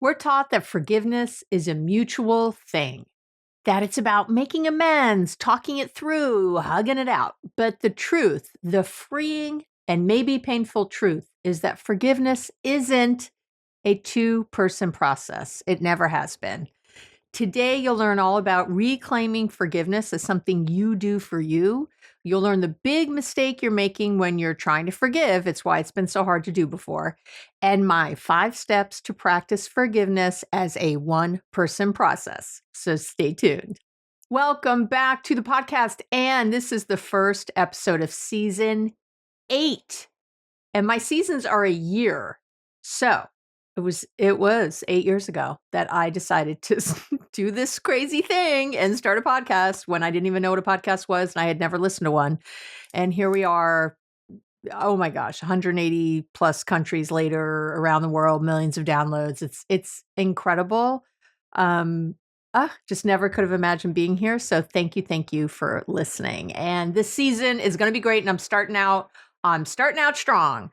We're taught that forgiveness is a mutual thing, that it's about making amends, talking it through, hugging it out. But the truth, the freeing and maybe painful truth, is that forgiveness isn't a two-person process. It never has been. Today, you'll learn all about reclaiming forgiveness as something you do for you. You'll learn the big mistake you're making when you're trying to forgive. It's why it's been so hard to do before. And my 5 steps to practice forgiveness as a one-person process. So stay tuned. Welcome back to the podcast. And this is the first episode of season 8. And my seasons are a year. So it was 8 years ago that I decided to do this crazy thing and start a podcast when I didn't even know what a podcast was and I had never listened to one. And here we are, oh my gosh, 180 plus countries later around the world, millions of downloads. It's incredible. Just never could have imagined being here. So thank you for listening. And this season is going to be great. And I'm starting out strong.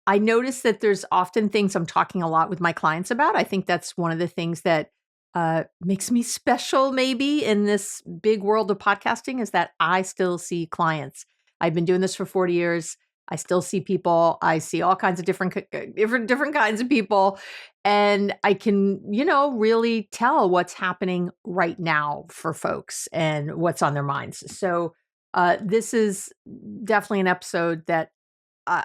I notice that there's often things I'm talking a lot with my clients about. I think that's one of the things that makes me special, maybe in this big world of podcasting, is that I still see clients. I've been doing this for 40 years. I still see people. I see all kinds of different kinds of people, and I can, really tell what's happening right now for folks and what's on their minds. So this is definitely an episode that uh,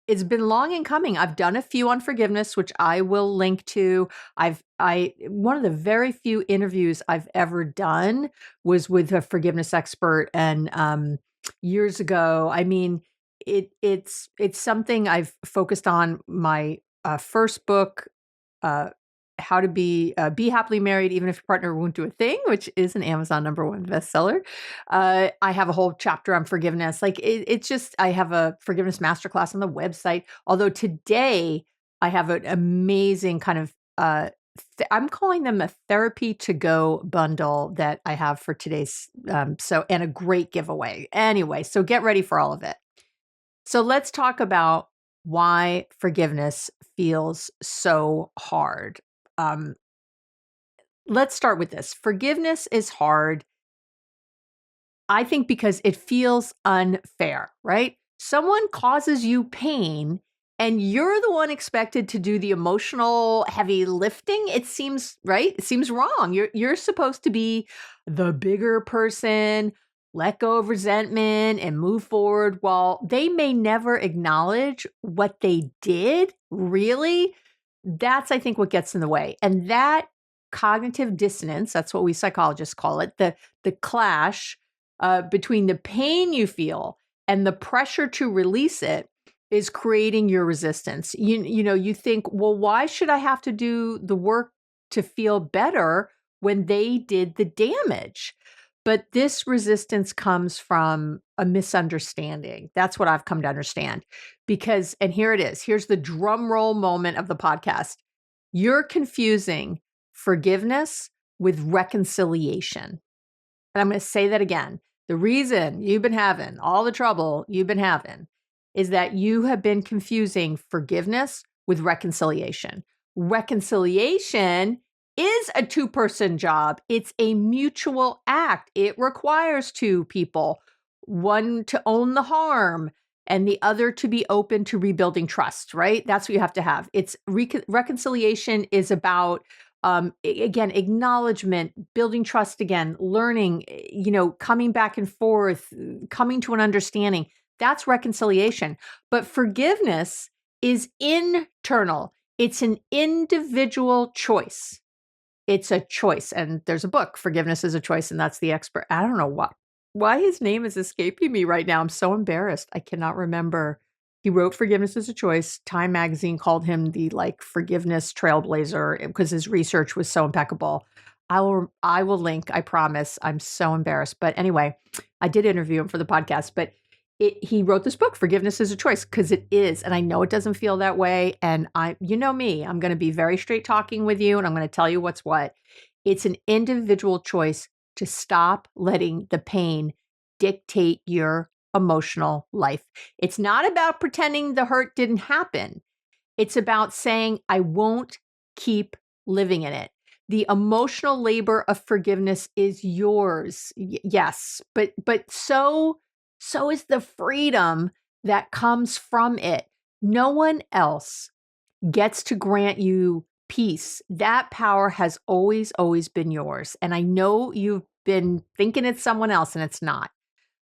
it's been long in coming. I've done a few on forgiveness, which I will link to. One of the very few interviews I've ever done was with a forgiveness expert, and years ago. I mean, it's something I've focused on. My first book, uh, How to Be Happily Married Even If Your Partner Won't Do a Thing, which is an Amazon #1 bestseller. I have a whole chapter on forgiveness. It's just, I have a forgiveness masterclass on the website. Although today I have an amazing kind of, I'm calling them a therapy to go bundle that I have for today's, and a great giveaway. Anyway, so get ready for all of it. So let's talk about why forgiveness feels so hard. Um, let's start with this. Forgiveness is hard, I think, because it feels unfair, right? Someone causes you pain and you're the one expected to do the emotional heavy lifting. It seems, right? It seems wrong. You're supposed to be the bigger person, let go of resentment and move forward, while they may never acknowledge what they did. Really, that's, I think, what gets in the way. And that cognitive dissonance, that's what we psychologists call it, the clash between the pain you feel and the pressure to release it, is creating your resistance. You think, well, why should I have to do the work to feel better when they did the damage? But this resistance comes from a misunderstanding. That's what I've come to understand. Because, and here it is, here's the drum roll moment of the podcast. You're confusing forgiveness with reconciliation. And I'm going to say that again. The reason you've been having all the trouble you've been having is that you have been confusing forgiveness with reconciliation. Reconciliation is a two-person job. It's a mutual act. It requires two people, one to own the harm and the other to be open to rebuilding trust, right? That's what you have to have. It's reconciliation is about, again, acknowledgement, building trust again, learning, coming back and forth, coming to an understanding. That's reconciliation. But forgiveness is internal. It's an individual choice. It's a choice. And there's a book, Forgiveness is a Choice, and that's the expert. I don't know why his name is escaping me right now. I'm so embarrassed. I cannot remember. He wrote Forgiveness is a Choice. Time magazine called him the forgiveness trailblazer because his research was so impeccable. I will link, I promise. I'm so embarrassed. But anyway, I did interview him for the podcast, but he wrote this book, Forgiveness is a Choice, because it is. And I know it doesn't feel that way. And you know me, I'm going to be very straight talking with you and I'm going to tell you what's what. It's an individual choice to stop letting the pain dictate your emotional life. It's not about pretending the hurt didn't happen. It's about saying, I won't keep living in it. The emotional labor of forgiveness is yours. Yes, but so is the freedom that comes from it. No one else gets to grant you peace. That power has always been yours. And I know you've been thinking it's someone else and it's not.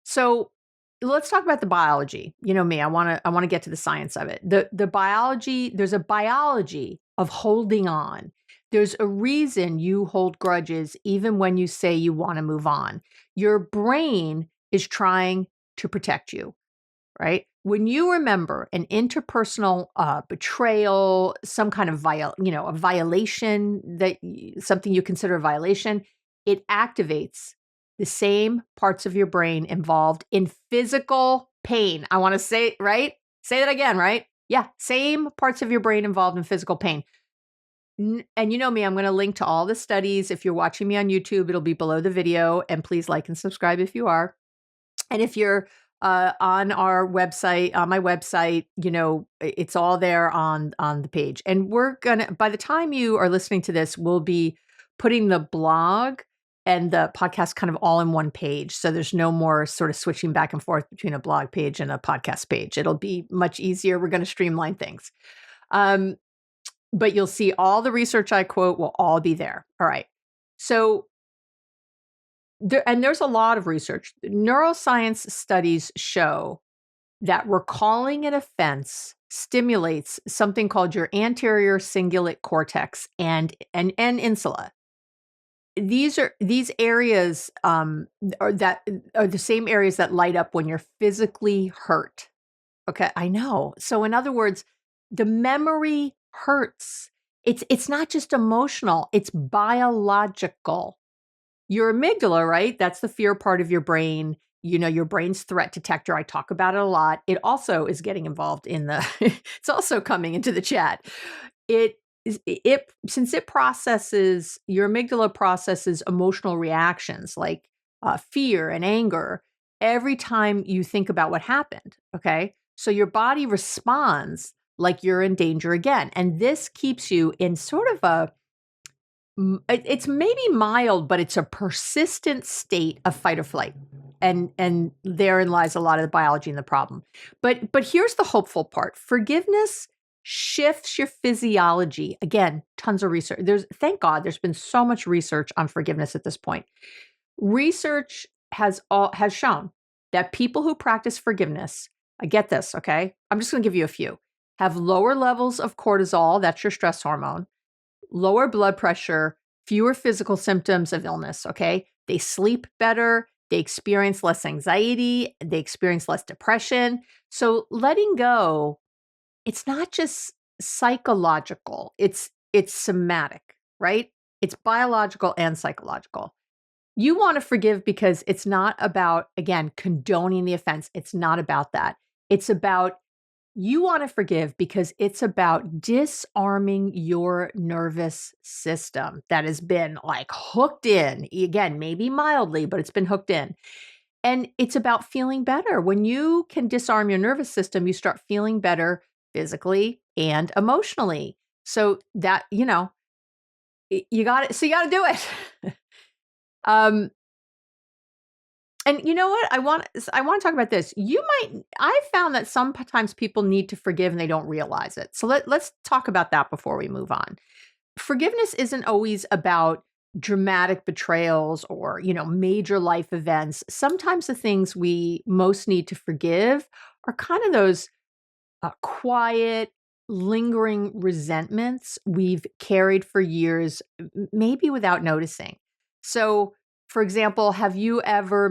So let's talk about the biology. You know me, I want to get to the science of it. The biology, there's a biology of holding on. There's a reason you hold grudges even when you say you want to move on. Your brain is trying to protect you, right? When you remember an interpersonal betrayal, some kind of a violation something you consider a violation, it activates the same parts of your brain involved in physical pain. I want to say, right? Say that again, right? Yeah, same parts of your brain involved in physical pain. And you know me, I'm going to link to all the studies. If you're watching me on YouTube, it'll be below the video. And please like and subscribe if you are. And if you're on our website, on my website, it's all there on the page. And we're gonna, by the time you are listening to this, we'll be putting the blog and the podcast kind of all in one page. So there's no more sort of switching back and forth between a blog page and a podcast page. It'll be much easier. We're going to streamline things. But you'll see all the research I quote will all be there. All right. So there's a lot of research. Neuroscience studies show that recalling an offense stimulates something called your anterior cingulate cortex and insula. These areas are the same areas that light up when you're physically hurt. Okay, I know. So in other words, the memory hurts. It's not just emotional, it's biological. Your amygdala, right? That's the fear part of your brain. Your brain's threat detector. I talk about it a lot. It also is getting involved in it's also coming into the chat. Since your amygdala processes emotional reactions like fear and anger every time you think about what happened. Okay. So your body responds like you're in danger again. And this keeps you in sort of it's maybe mild, but it's a persistent state of fight or flight. And therein lies a lot of the biology and the problem. But here's the hopeful part. Forgiveness shifts your physiology. Again, tons of research. Thank God there's been so much research on forgiveness at this point. Research has shown that people who practice forgiveness, I get this, okay? I'm just going to give you a few, have lower levels of cortisol, that's your stress hormone, lower blood pressure, fewer physical symptoms of illness, okay? They sleep better, they experience less anxiety, they experience less depression. So letting go, it's not just psychological, it's somatic, right? It's biological and psychological. You want to forgive because it's not about, again, condoning the offense. It's not about that. It's about You want to forgive because it's about disarming your nervous system that has been like hooked in. Again, maybe mildly, but it's been hooked in. And it's about feeling better. When you can disarm your nervous system, you start feeling better physically and emotionally. So that, you got it. So you got to do it. um, And you know what? I want to talk about this. I found that sometimes people need to forgive and they don't realize it. So let's talk about that before we move on. Forgiveness isn't always about dramatic betrayals or, major life events. Sometimes the things we most need to forgive are kind of those quiet, lingering resentments we've carried for years, maybe without noticing. So, for example, have you ever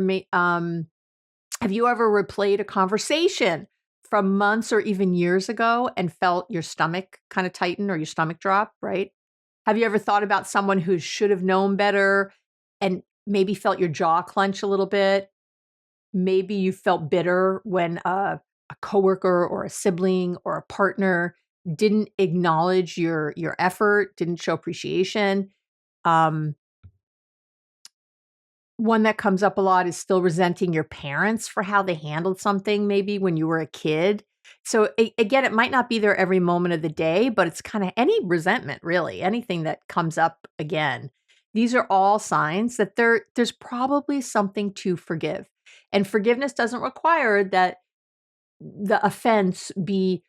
replayed a conversation from months or even years ago and felt your stomach kind of tighten or your stomach drop, right? Have you ever thought about someone who should have known better and maybe felt your jaw clench a little bit? Maybe you felt bitter when a coworker or a sibling or a partner didn't acknowledge your effort, didn't show appreciation. Um, One that comes up a lot is still resenting your parents for how they handled something maybe when you were a kid. So again, it might not be there every moment of the day, but it's kind of any resentment, really, anything that comes up again. These are all signs that there's probably something to forgive. And forgiveness doesn't require that the offense be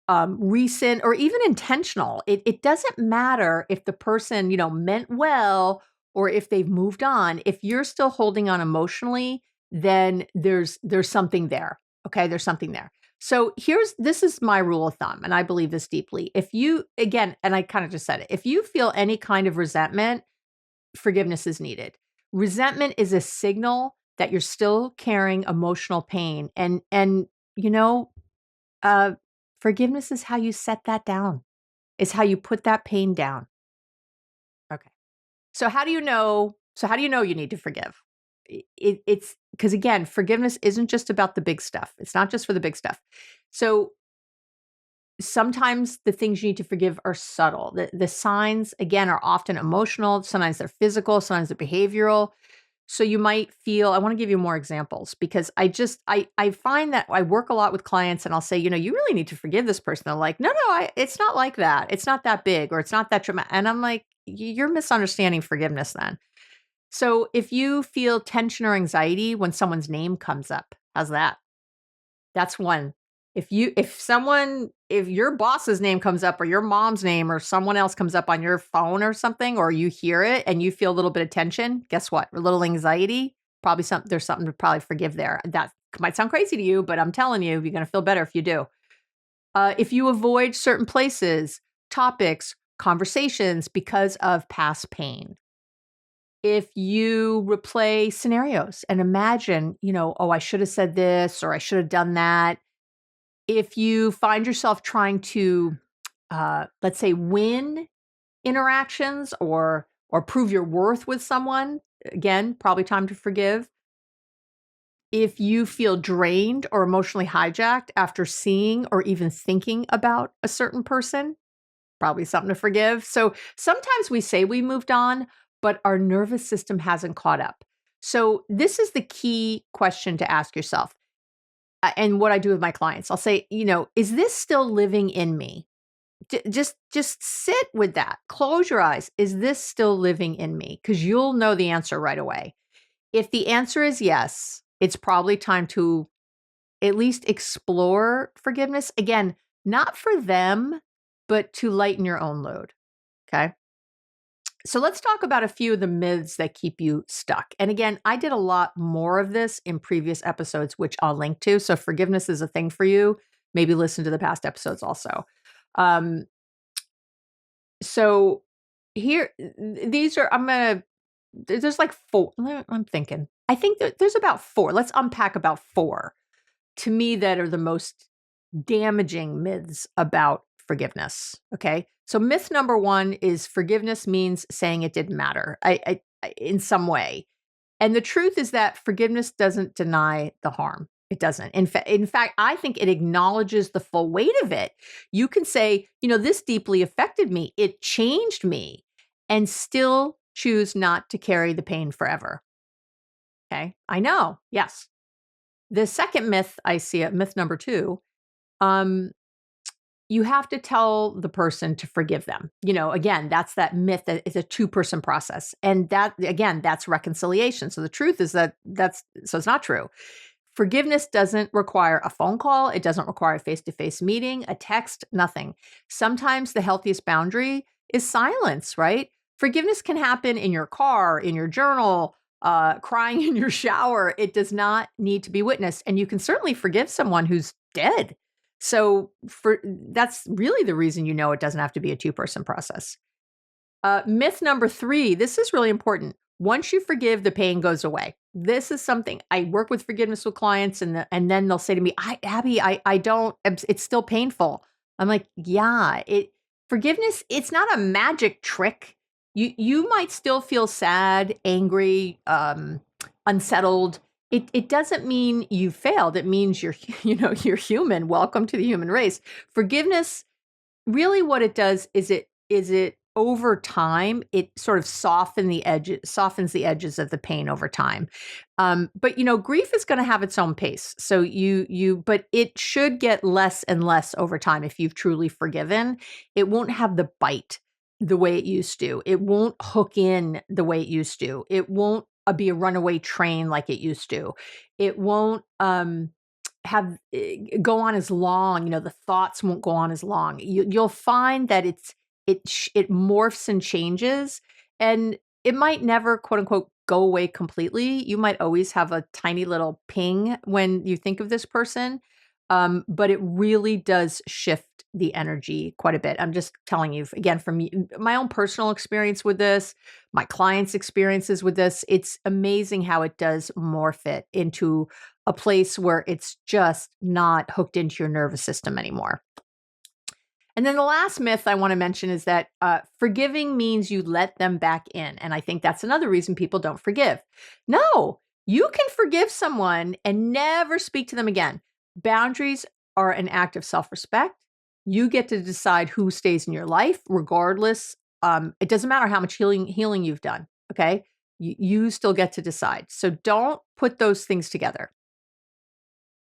recent or even intentional. It doesn't matter if the person, meant well or if they've moved on. If you're still holding on emotionally, then there's something there. Okay, there's something there. So this is my rule of thumb, and I believe this deeply. If you, again, and I kind of just said it, if you feel any kind of resentment, forgiveness is needed. Resentment is a signal that you're still carrying emotional pain, and you know, uh, forgiveness is how you set that down. Is how you put that pain down. Okay. So how do you know? So how do you know you need to forgive? It's because, again, forgiveness isn't just about the big stuff. It's not just for the big stuff. So sometimes the things you need to forgive are subtle. The signs, again, are often emotional. Sometimes they're physical. Sometimes they're behavioral. So you might feel, I want to give you more examples because I find that I work a lot with clients and I'll say, you really need to forgive this person. They're like, no, it's not like that. It's not that big or it's not that dramatic. And I'm like, you're misunderstanding forgiveness then. So if you feel tension or anxiety when someone's name comes up, how's that? That's one. If your boss's name comes up or your mom's name or someone else comes up on your phone or something, or you hear it and you feel a little bit of tension, guess what? A little anxiety, probably there's something to probably forgive there. That might sound crazy to you, but I'm telling you, you're going to feel better if you do. If you avoid certain places, topics, conversations because of past pain. If you replay scenarios and imagine, oh, I should have said this or I should have done that. If you find yourself trying to, let's say, win interactions or prove your worth with someone, again, probably time to forgive. If you feel drained or emotionally hijacked after seeing or even thinking about a certain person, probably something to forgive. So sometimes we say we moved on, but our nervous system hasn't caught up. So this is the key question to ask yourself. And what I do with my clients, I'll say, is this still living in me? Just sit with that. Close your eyes. Is this still living in me? Because you'll know the answer right away. If the answer is yes, it's probably time to at least explore forgiveness. Again, not for them, but to lighten your own load. Okay. So let's talk about a few of the myths that keep you stuck. And again, I did a lot more of this in previous episodes, which I'll link to. So forgiveness is a thing for you. Maybe listen to the past episodes also. So here, there's like four. I'm thinking. I think that there's about four. Let's unpack about four to me that are the most damaging myths about forgiveness. Okay. So myth number one is forgiveness means saying it didn't matter in some way. And the truth is that forgiveness doesn't deny the harm. It doesn't. In fact, I think it acknowledges the full weight of it. You can say, this deeply affected me. It changed me, and still choose not to carry the pain forever. Okay. I know. Yes. The second myth I see at myth number two, you have to tell the person to forgive them. Again, that's that myth that it's a two-person process. And that, again, that's reconciliation. So the truth is so it's not true. Forgiveness doesn't require a phone call. It doesn't require a face-to-face meeting, a text, nothing. Sometimes the healthiest boundary is silence, right? Forgiveness can happen in your car, in your journal, crying in your shower. It does not need to be witnessed. And you can certainly forgive someone who's dead. So that's really the reason it doesn't have to be a two-person process. Myth number three, this is really important. Once you forgive, the pain goes away. This is something I work with forgiveness with clients, and then they'll say to me, Abby, I don't, it's still painful. I'm like, yeah, forgiveness, it's not a magic trick. You might still feel sad, angry, unsettled. It doesn't mean you failed. It means you're human. Welcome to the human race. Forgiveness, really what it does is it over time, it sort of softens the edges of the pain over time. But grief is going to have its own pace. So but it should get less and less over time. If you've truly forgiven, it won't have the bite the way it used to. It won't hook in the way it used to. It won't be a runaway train like it used to. It won't have go on as long. The thoughts won't go on as long. You'll find that it morphs and changes, and it might never, quote unquote, go away completely. You might always have a tiny little ping when you think of this person, but it really does shift the energy quite a bit. I'm just telling you, again, from my own personal experience with this, my clients' experiences with this, it's amazing how it does morph it into a place where it's just not hooked into your nervous system anymore. And then the last myth I want to mention is that forgiving means you let them back in. And I think that's another reason people don't forgive. No, you can forgive someone and never speak to them again. Boundaries are an act of self-respect. You get to decide who stays in your life, regardless. It doesn't matter how much healing you've done. Okay, you still get to decide. So don't put those things together.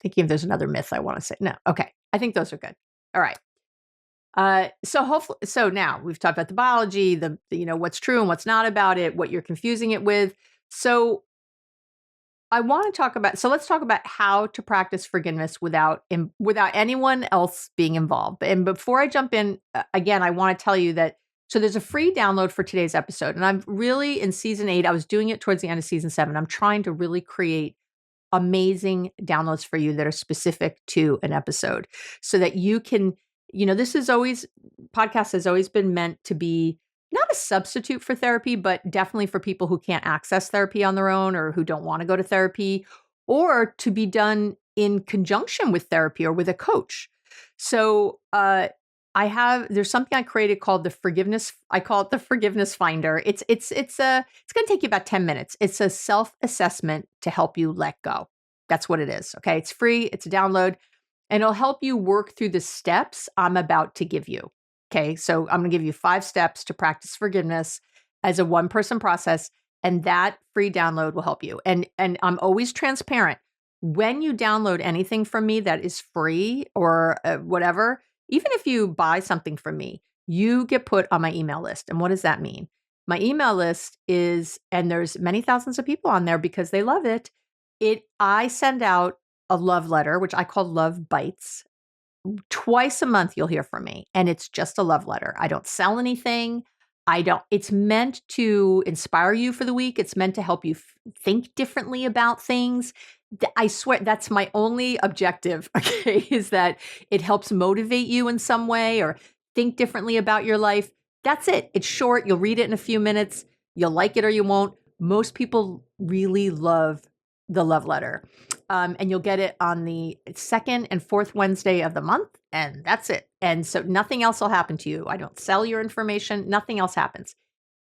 Thinking if there's another myth I want to say. No, okay, I think those are good. All right. So now we've talked about the biology, the what's true and what's not about it, what you're confusing it with. So let's talk about how to practice forgiveness without anyone else being involved. And before I jump in, again, I want to tell you that, so there's a free download for today's episode. And I'm really, in season 8, I was doing it towards the end of season 7. I'm trying to really create amazing downloads for you that are specific to an episode so that you can, podcast has always been meant to be not a substitute for therapy, but definitely for people who can't access therapy on their own or who don't want to go to therapy, or to be done in conjunction with therapy or with a coach. So, there's something I created called I call it the Forgiveness Finder. It's going to take you about 10 minutes. It's a self-assessment to help you let go. That's what it is. Okay. It's free. It's a download, and it'll help you work through the steps I'm about to give you. Okay. So I'm going to give you 5 steps to practice forgiveness as a one-person process. And that free download will help you. And I'm always transparent. When you download anything from me that is free or whatever, even if you buy something from me, you get put on my email list. And what does that mean? My email list is, and there's many thousands of people on there because they love it. I send out a love letter, which I call Love Bites. Twice a month, you'll hear from me, and it's just a love letter. I don't sell anything. It's meant to inspire you for the week. It's meant to help you think differently about things. I swear that's my only objective, okay, is that it helps motivate you in some way or think differently about your life. That's it. It's short. You'll read it in a few minutes. You'll like it or you won't. Most people really love the love letter. And you'll get it on the 2nd and 4th Wednesday of the month, and that's it. And so nothing else will happen to you. I don't sell your information. Nothing else happens.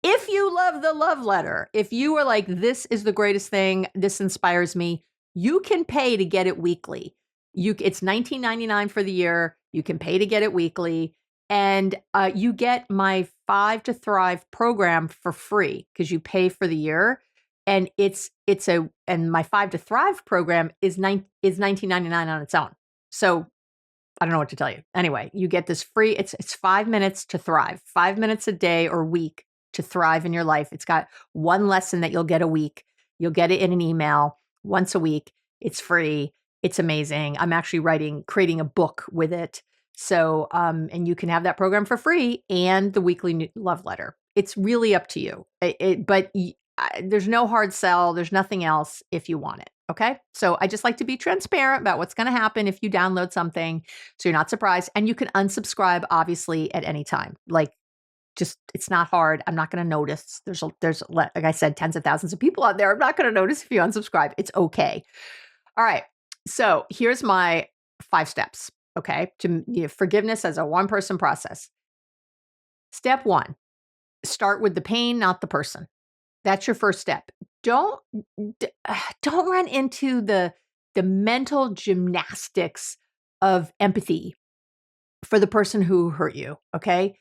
If you love the love letter, if you are like, this is the greatest thing, this inspires me, you can pay to get it weekly. It's $19.99 for the year. You can pay to get it weekly. And you get my 5 to Thrive program for free because you pay for the year. And and my 5 to Thrive program is $19.99 on its own. So I don't know what to tell you. Anyway, you get this free. It's 5 minutes to thrive, 5 minutes a day or week to thrive in your life. It's got one lesson that you'll get a week. You'll get it in an email once a week. It's free. It's amazing. I'm actually creating a book with it. So, and you can have that program for free and the weekly love letter. It's really up to you. There's no hard sell. There's nothing else if you want it. Okay. So I just like to be transparent about what's going to happen if you download something so you're not surprised. And you can unsubscribe, obviously, at any time. It's not hard. I'm not going to notice. There's, like I said, tens of thousands of people out there. I'm not going to notice if you unsubscribe. It's okay. All right. So here's my 5 steps. Okay. To forgiveness as a one-person process. Step 1, start with the pain, not the person. That's your first step. Don't run into the mental gymnastics of empathy for the person who hurt you, okay?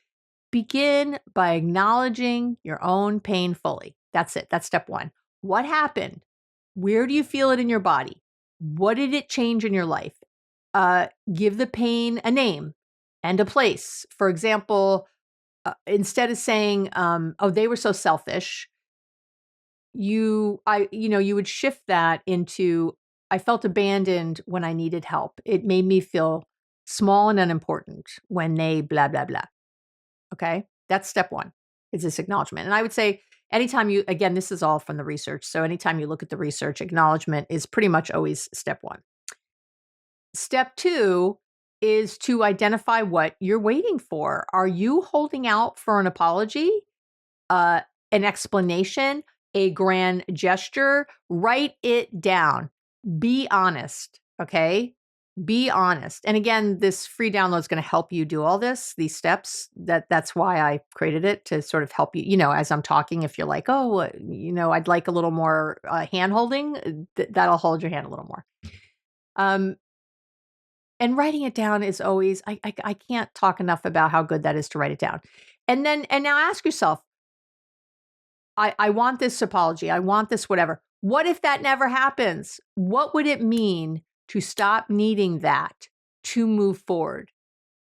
Begin by acknowledging your own pain fully. That's it. That's step one. What happened? Where do you feel it in your body? What did it change in your life? Give the pain a name and a place. For example, instead of saying, "Oh, they were so selfish," you would shift that into, "I felt abandoned when I needed help. It made me feel small and unimportant when they blah blah blah." Okay, that's step one. Is this acknowledgement? And I would say anytime again, this is all from the research. So anytime you look at the research, acknowledgement is pretty much always step one. Step two is to identify what you're waiting for. Are you holding out for an apology, uh, an explanation, a grand gesture? Write it down. Be honest. Okay. Be honest. And again, this free download is going to help you do all this, these steps. That's why I created it, to sort of help you, as I'm talking. If you're like, oh, I'd like a little more hand holding, that'll hold your hand a little more. And writing it down is always, I can't talk enough about how good that is to write it down. And now ask yourself, I want this apology. I want this whatever. What if that never happens? What would it mean to stop needing that to move forward?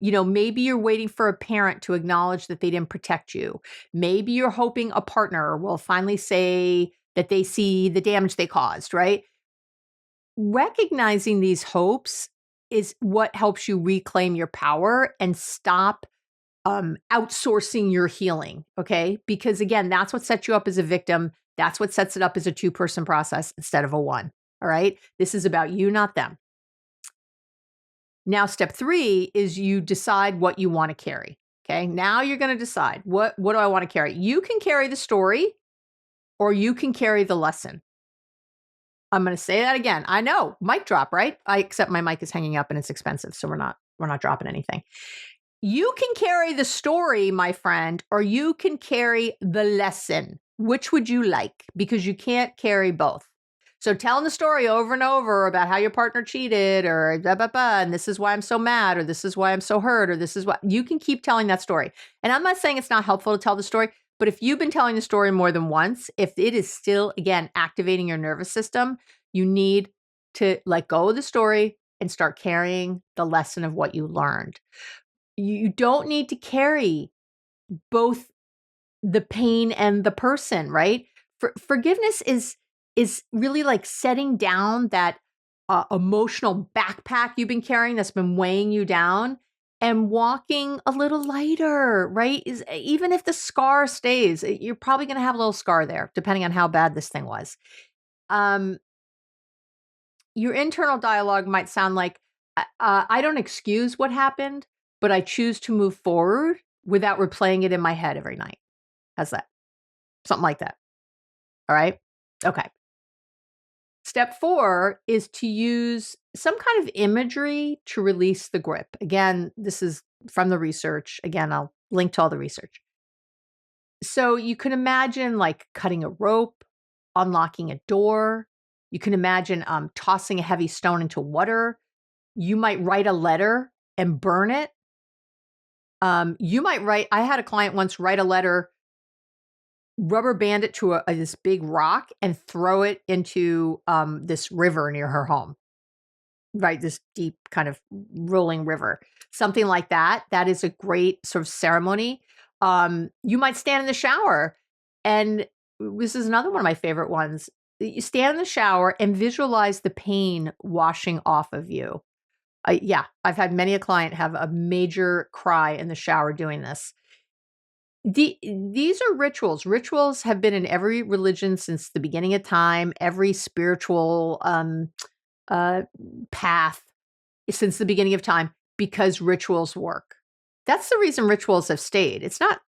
Maybe you're waiting for a parent to acknowledge that they didn't protect you. Maybe you're hoping a partner will finally say that they see the damage they caused, right? Recognizing these hopes is what helps you reclaim your power and stop outsourcing your healing. Okay. Because again, that's what sets you up as a victim. That's what sets it up as a two-person process instead of a one. All right. This is about you, not them. Now, step three is you decide what you want to carry. Okay. Now you're going to decide what do I want to carry? You can carry the story or you can carry the lesson. I'm going to say that again. I know, mic drop, right? Except my mic is hanging up and it's expensive. So we're not dropping anything. You can carry the story, my friend, or you can carry the lesson. Which would you like? Because you can't carry both. So telling the story over and over about how your partner cheated or blah, blah, blah, and this is why I'm so mad, or this is why I'm so hurt, or this is what, you can keep telling that story. And I'm not saying it's not helpful to tell the story, but if you've been telling the story more than once, if it is still, again, activating your nervous system, you need to let go of the story and start carrying the lesson of what you learned. You don't need to carry both the pain and the person, right? Forgiveness is really like setting down that emotional backpack you've been carrying that's been weighing you down and walking a little lighter, right? Even if the scar stays, you're probably going to have a little scar there, depending on how bad this thing was. Your internal dialogue might sound like, I don't excuse what happened, but I choose to move forward without replaying it in my head every night. How's that? Something like that. All right. Okay. Step 4 is to use some kind of imagery to release the grip. Again, this is from the research. Again, I'll link to all the research. So you can imagine like cutting a rope, unlocking a door. You can imagine tossing a heavy stone into water. You might write a letter and burn it. You might I had a client once write a letter, rubber band it to this big rock and throw it into this river near her home, right? This deep kind of rolling river, something like that. That is a great sort of ceremony. You might stand in the shower, and this is another one of my favorite ones. You stand in the shower and visualize the pain washing off of you. I've had many a client have a major cry in the shower doing this. These are rituals. Rituals have been in every religion since the beginning of time, every spiritual path since the beginning of time, because rituals work. That's the reason rituals have stayed. It's not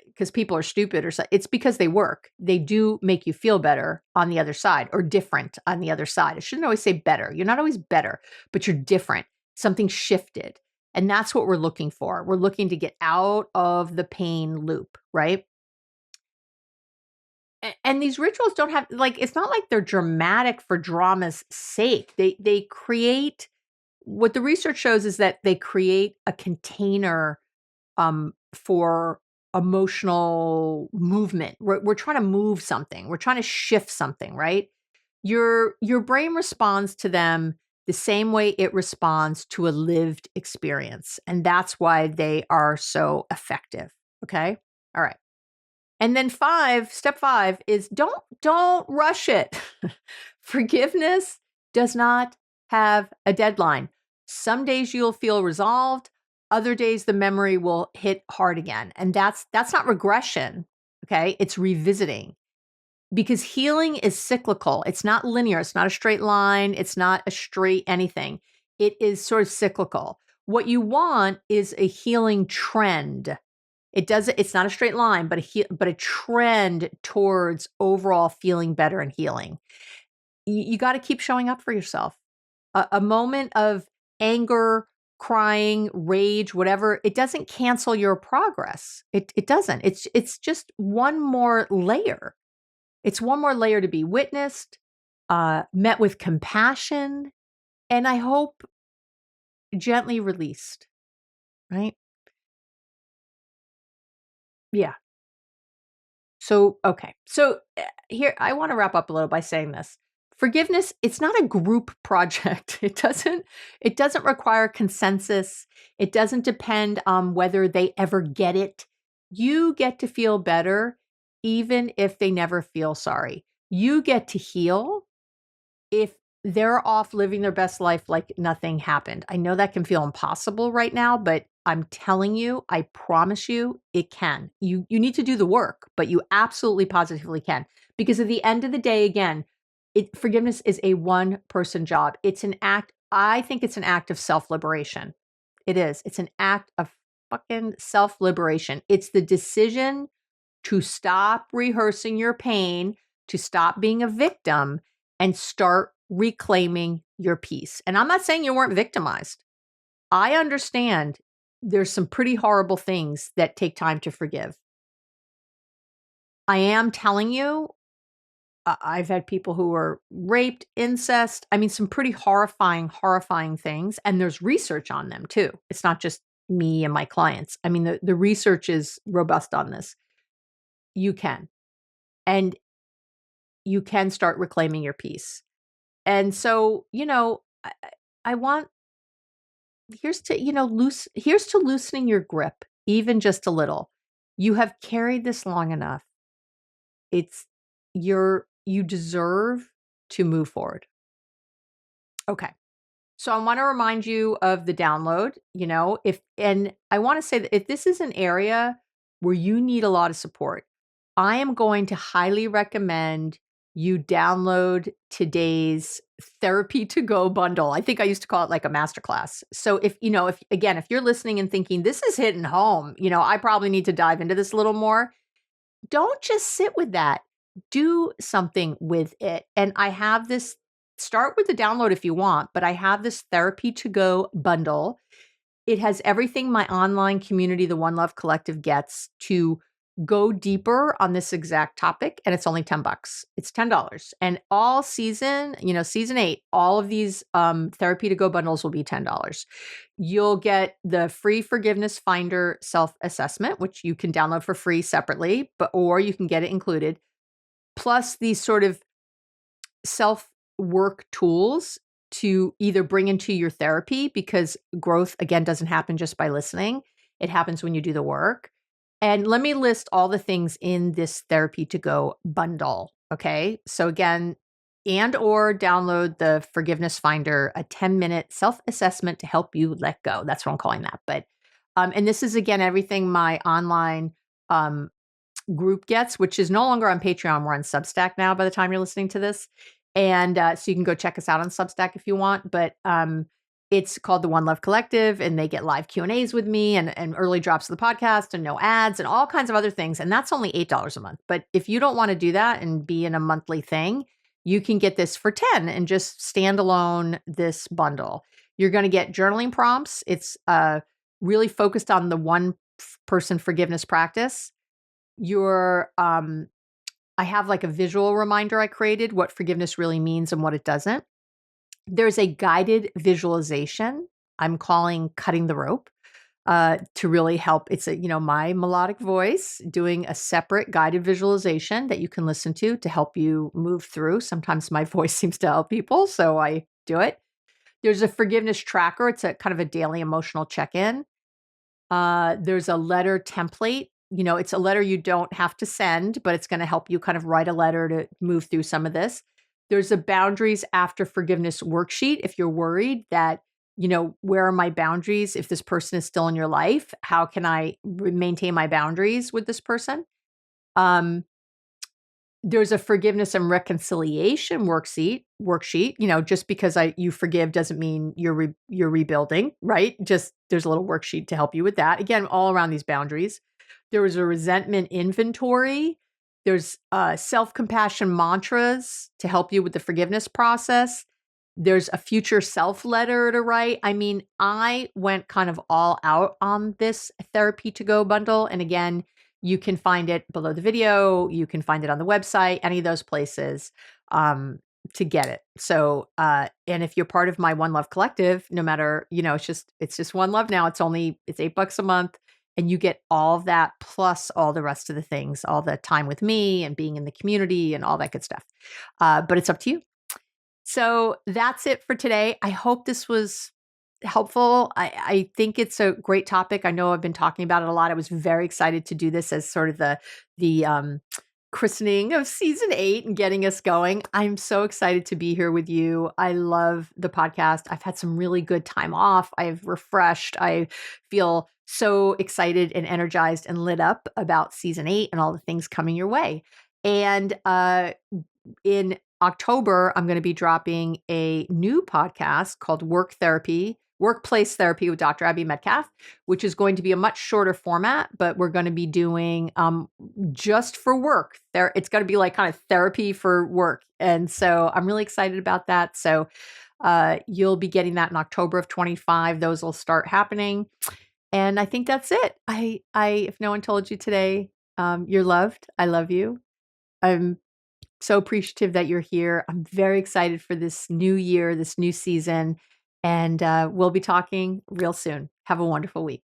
because people are stupid or something. It's because they work. They do make you feel better on the other side, or different on the other side. I shouldn't always say better. You're not always better, but you're different. Something shifted. And that's what we're looking for. We're looking to get out of the pain loop, right? And these rituals don't have, like, it's not like they're dramatic for drama's sake. They create, what the research shows is that they create a container for emotional movement. We're trying to move something. We're trying to shift something, right? Your brain responds to them the same way it responds to a lived experience, and that's why they are so effective. Okay? All right. And then step 5 is don't rush it. Forgiveness does not have a deadline. Some days you'll feel resolved, other days the memory will hit hard again. And that's not regression, okay? It's revisiting. Because healing is cyclical. It's not linear. It's not a straight line. It's not a straight anything. It is sort of cyclical. What you want is a healing trend. It's not a straight line, but a trend towards overall feeling better and healing. You got to keep showing up for yourself. A moment of anger, crying, rage, whatever, it doesn't cancel your progress. It doesn't. It's just one more layer. It's one more layer to be witnessed, met with compassion, and I hope gently released, right? Yeah. So, okay. So, here I want to wrap up a little by saying this. Forgiveness, it's not a group project. It doesn't require consensus. It doesn't depend on whether they ever get it. You get to feel better even if they never feel sorry. You get to heal if they're off living their best life like nothing happened. I know that can feel impossible right now, but I'm telling you, I promise you, it can. You need to do the work, but you absolutely positively can. Because at the end of the day, again, forgiveness is a one-person job. It's an act. I think it's an act of self-liberation. It is. It's an act of fucking self-liberation. It's the decision to stop rehearsing your pain, to stop being a victim, and start reclaiming your peace. And I'm not saying you weren't victimized. I understand there's some pretty horrible things that take time to forgive. I am telling you, I've had people who were raped, incest. I mean, some pretty horrifying, horrifying things. And there's research on them too. It's not just me and my clients. I mean, the research is robust on this. You can. And you can start reclaiming your peace. And so, I want here's to, here's to loosening your grip, even just a little. You have carried this long enough. It's you deserve to move forward. Okay. So I want to remind you of the download, and I want to say that if this is an area where you need a lot of support, I am going to highly recommend you download today's therapy to go bundle. I think I used to call it like a masterclass. So if you're listening and thinking this is hitting home, I probably need to dive into this a little more. Don't just sit with that. Do something with it. And I have this. Start with the download if you want, but I have this therapy to go bundle. It has everything my online community, the One Love Collective, gets to go deeper on this exact topic. And it's only $10. It's $10. And all season, season 8, all of these therapy to go bundles will be $10. You'll get the free forgiveness finder self-assessment, which you can download for free separately, or you can get it included. Plus these sort of self-work tools to either bring into your therapy, because growth, again, doesn't happen just by listening. It happens when you do the work. And let me list all the things in this therapy to go bundle. Okay. So again, or download the Forgiveness Finder, a 10-minute self-assessment to help you let go. That's what I'm calling that. But, and this is again, everything my online, group gets, which is no longer on Patreon. We're on Substack now by the time you're listening to this. And so you can go check us out on Substack if you want. But it's called the One Love Collective, and they get live Q&As with me and early drops of the podcast and no ads and all kinds of other things. And that's only $8 a month. But if you don't want to do that and be in a monthly thing, you can get this for $10 and just stand alone this bundle. You're going to get journaling prompts. It's really focused on the one person forgiveness practice. I have like a visual reminder I created what forgiveness really means and what it doesn't. There's a guided visualization I'm calling Cutting the Rope. to really help. It's my melodic voice doing a separate guided visualization that you can listen to help you move through. Sometimes my voice seems to help people, so I do it. There's a forgiveness tracker. It's a kind of a daily emotional check-in. There's a letter template. It's a letter you don't have to send, but it's going to help you kind of write a letter to move through some of this. There's a boundaries after forgiveness worksheet. If you're worried that, where are my boundaries? If this person is still in your life, how can I maintain my boundaries with this person? There's a forgiveness and reconciliation worksheet. Just because you forgive doesn't mean you're rebuilding, right? Just there's a little worksheet to help you with that. Again, all around these boundaries. There was a resentment inventory. There's self-compassion mantras to help you with the forgiveness process. There's a future self letter to write. I mean, I went kind of all out on this therapy to go bundle. And again, you can find it below the video. You can find it on the website, any of those places to get it. So, and if you're part of my One Love Collective, no matter, it's just One Love now. It's $8 a month, and you get all of that plus all the rest of the things, all the time with me and being in the community and all that good stuff. But it's up to you. So that's it for today. I hope this was helpful. I think it's a great topic. I know I've been talking about it a lot. I was very excited to do this as sort of the christening of season 8 and getting us going. I'm so excited to be here with you. I love the podcast. I've had some really good time off. I've refreshed. I feel so excited and energized and lit up about season 8 and all the things coming your way. And in October, I'm going to be dropping a new podcast called Workplace Therapy with Dr. Abby Medcalf, which is going to be a much shorter format, but we're going to be doing just for work. It's going to be like kind of therapy for work. And so I'm really excited about that. So you'll be getting that in October of 25. Those will start happening. And I think that's it. If no one told you today, you're loved. I love you. I'm so appreciative that you're here. I'm very excited for this new year, this new season, and we'll be talking real soon. Have a wonderful week.